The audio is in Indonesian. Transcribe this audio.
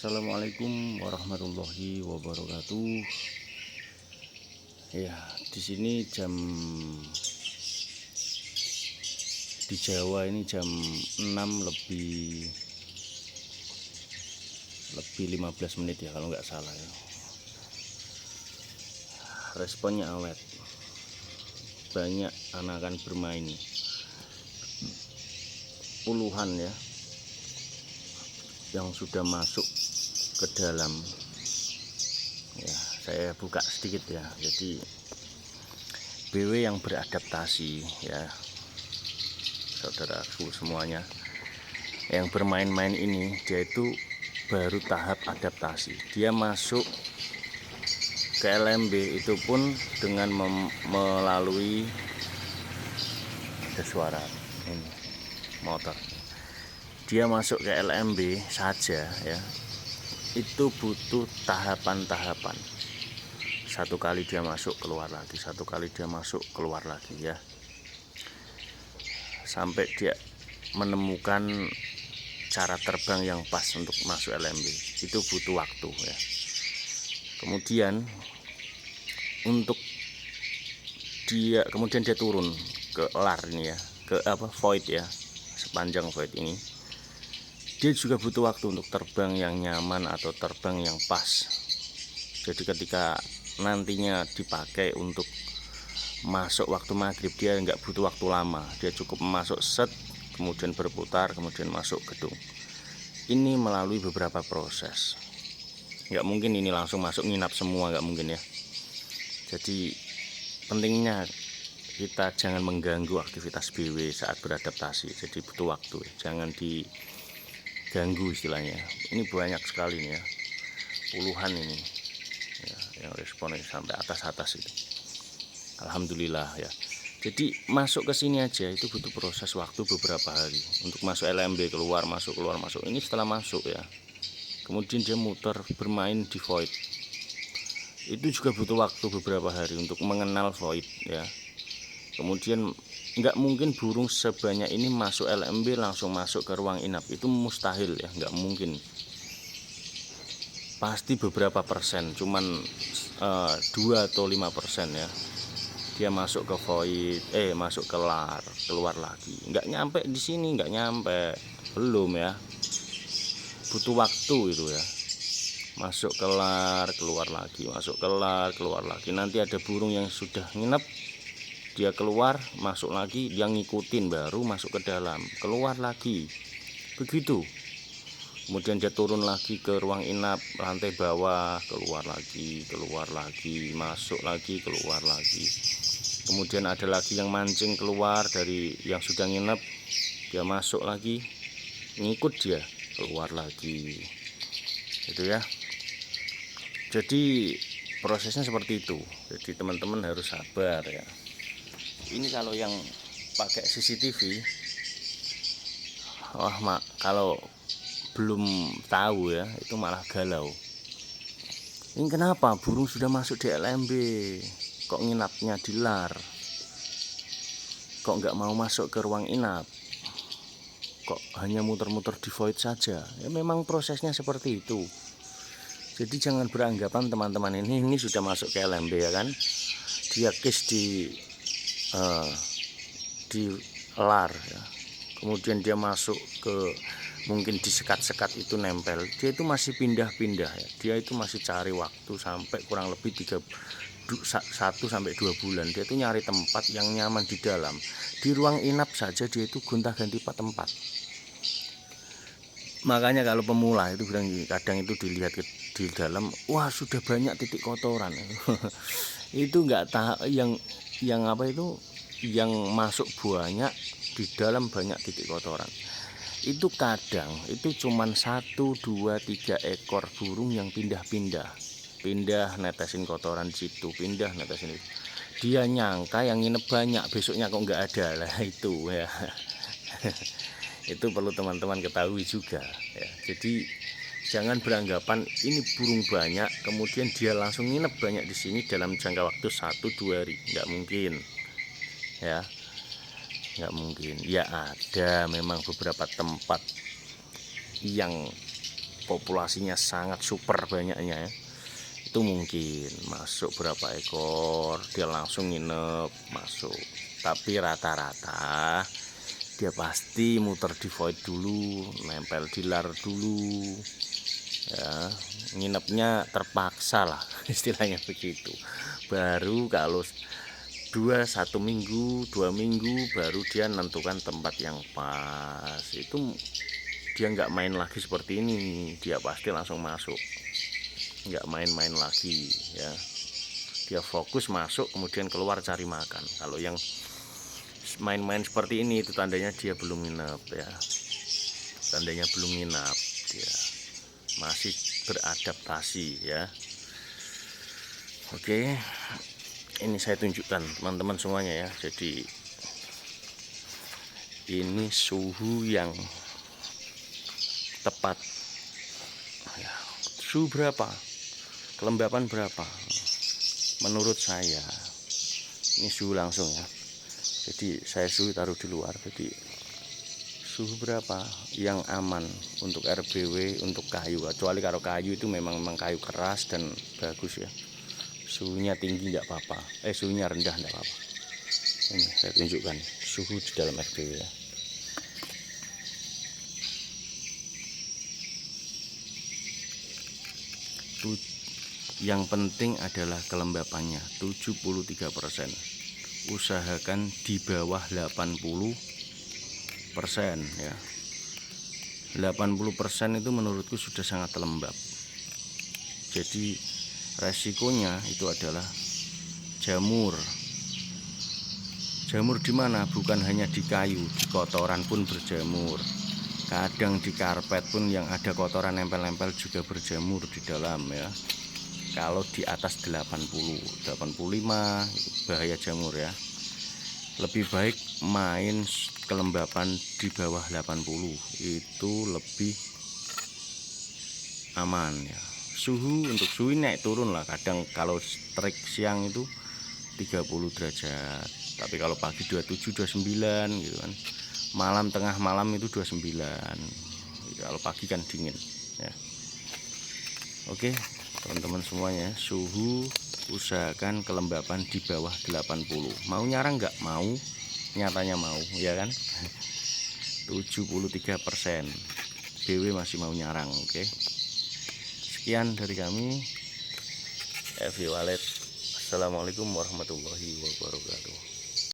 Assalamualaikum warahmatullahi wabarakatuh. Ya, di sini di Jawa ini jam 6 lebih 15 menit ya kalau nggak salah ya. Responnya awet. Banyak anakan bermain. Puluhan ya yang sudah masuk ke dalam. Ya, saya buka sedikit ya. Jadi BW yang beradaptasi ya, saudaraku semuanya, yang bermain-main ini dia itu baru tahap adaptasi. Dia masuk ke LMB itu pun dengan melalui, ada suara ini motor. Dia masuk ke LMB saja ya, itu butuh tahapan-tahapan. Satu kali dia masuk keluar lagi, satu kali dia masuk keluar lagi ya, sampai dia menemukan cara terbang yang pas untuk masuk LMB. Itu butuh waktu ya. Kemudian dia turun ke lar ini ya, ke void ya, sepanjang void ini dia juga butuh waktu untuk terbang yang nyaman atau terbang yang pas. Jadi ketika nantinya dipakai untuk masuk waktu maghrib, dia nggak butuh waktu lama, dia cukup masuk set, kemudian berputar, kemudian masuk gedung. Ini melalui beberapa proses, nggak mungkin ini langsung masuk nginap semua, nggak mungkin ya. Jadi pentingnya kita jangan mengganggu aktivitas BW saat beradaptasi. Jadi butuh waktu, jangan diganggu istilahnya. Ini banyak sekali nih ya, puluhan ini ya, yang responnya sampai atas itu. Alhamdulillah ya. Jadi masuk ke sini aja itu butuh proses waktu beberapa hari untuk masuk LMB, keluar masuk. Ini setelah masuk ya, kemudian dia muter bermain di void. Itu juga butuh waktu beberapa hari untuk mengenal void ya. Kemudian nggak mungkin burung sebanyak ini masuk LMB langsung masuk ke ruang inap, itu mustahil ya, nggak mungkin. Pasti beberapa persen, cuman 2 atau 5% ya, dia masuk ke void, masuk ke lar, keluar lagi. Nggak nyampe di sini, nggak nyampe, belum ya, butuh waktu itu ya. Masuk ke lar, keluar lagi, masuk ke lar, keluar lagi. Nanti ada burung yang sudah nginep, dia keluar, masuk lagi, dia ngikutin, baru masuk ke dalam, keluar lagi, begitu. Kemudian dia turun lagi ke ruang inap, lantai bawah, keluar lagi, masuk lagi, keluar lagi. Kemudian ada lagi yang mancing keluar dari yang sudah nginep, dia masuk lagi, ngikut dia, keluar lagi, gitu ya. Jadi prosesnya seperti itu. Jadi teman-teman harus sabar ya. Ini kalau yang pakai CCTV, kalau belum tahu ya, itu malah galau. Ini kenapa burung sudah masuk di LMB kok nginapnya di lar, kok nggak mau masuk ke ruang inap, kok hanya muter-muter di void saja. Ya memang prosesnya seperti itu. Jadi jangan beranggapan teman-teman ini sudah masuk ke LMB ya kan, dia kiss di lar ya. Kemudian dia masuk ke, mungkin di sekat-sekat itu nempel, dia itu masih pindah-pindah ya. Dia itu masih cari waktu sampai kurang lebih 1 sampai 2 bulan. Dia itu nyari tempat yang nyaman di dalam. Di ruang inap saja dia itu gonta-ganti tempat. Makanya kalau pemula itu kadang itu dilihat di dalam, wah sudah banyak titik kotoran. Itu nggak tahu yang apa itu, yang masuk banyak, di dalam banyak titik kotoran. Itu kadang itu cuman 1, 2, 3 ekor burung yang pindah netesin kotoran di situ, pindah netesin itu. Dia nyangka yang nginep banyak, besoknya kok nggak ada lah, itu ya. Itu perlu teman-teman ketahui juga ya. Jadi jangan beranggapan ini burung banyak kemudian dia langsung nginep banyak di sini dalam jangka waktu 1-2 hari, nggak mungkin ya, nggak mungkin ya. Ada memang beberapa tempat yang populasinya sangat super banyaknya ya, itu mungkin masuk berapa ekor dia langsung nginep masuk. Tapi rata-rata dia pasti muter di void dulu, nempel di lar dulu ya, nginepnya terpaksa lah istilahnya begitu. Baru kalau 1 minggu 2 minggu baru dia menentukan tempat yang pas. Itu dia nggak main lagi seperti ini, dia pasti langsung masuk, nggak main-main lagi ya. Dia fokus masuk kemudian keluar cari makan. Kalau yang main-main seperti ini itu tandanya dia belum nginep ya, tandanya belum nginap, dia masih beradaptasi ya. Oke, ini saya tunjukkan teman-teman semuanya ya. Jadi ini suhu yang tepat ya. Suhu berapa, kelembapan berapa, menurut saya ini suhu langsung ya. Jadi saya suhu taruh di luar, jadi suhu berapa yang aman untuk RBW, untuk kayu. Kecuali kalau kayu itu memang kayu keras dan bagus ya, suhunya tinggi nggak apa-apa, suhunya rendah nggak apa-apa. Ini saya tunjukkan suhu di dalam RBW ya. Yang penting adalah kelembapannya 73%. Usahakan di bawah 80% ya. 80% itu menurutku sudah sangat lembab. Jadi resikonya itu adalah jamur. Jamur di mana? Bukan hanya di kayu, di kotoran pun berjamur. Kadang di karpet pun yang ada kotoran nempel-nempel juga berjamur di dalam ya. Kalau di atas 80, 85 bahaya jamur ya. Lebih baik main kelembapan di bawah 80, itu lebih aman ya. Untuk suhu naik turun lah, kadang kalau terik siang itu 30 derajat, tapi kalau pagi 27 29 gitu kan. Malam tengah malam itu 29. Kalau pagi kan dingin ya. Oke teman-teman semuanya, suhu usahakan kelembapan di bawah 80. Mau nyarang nggak? Mau, nyatanya mau ya kan. 73% BW masih mau nyarang. Oke, sekian dari kami, FY Wallet. Assalamualaikum warahmatullahi wabarakatuh.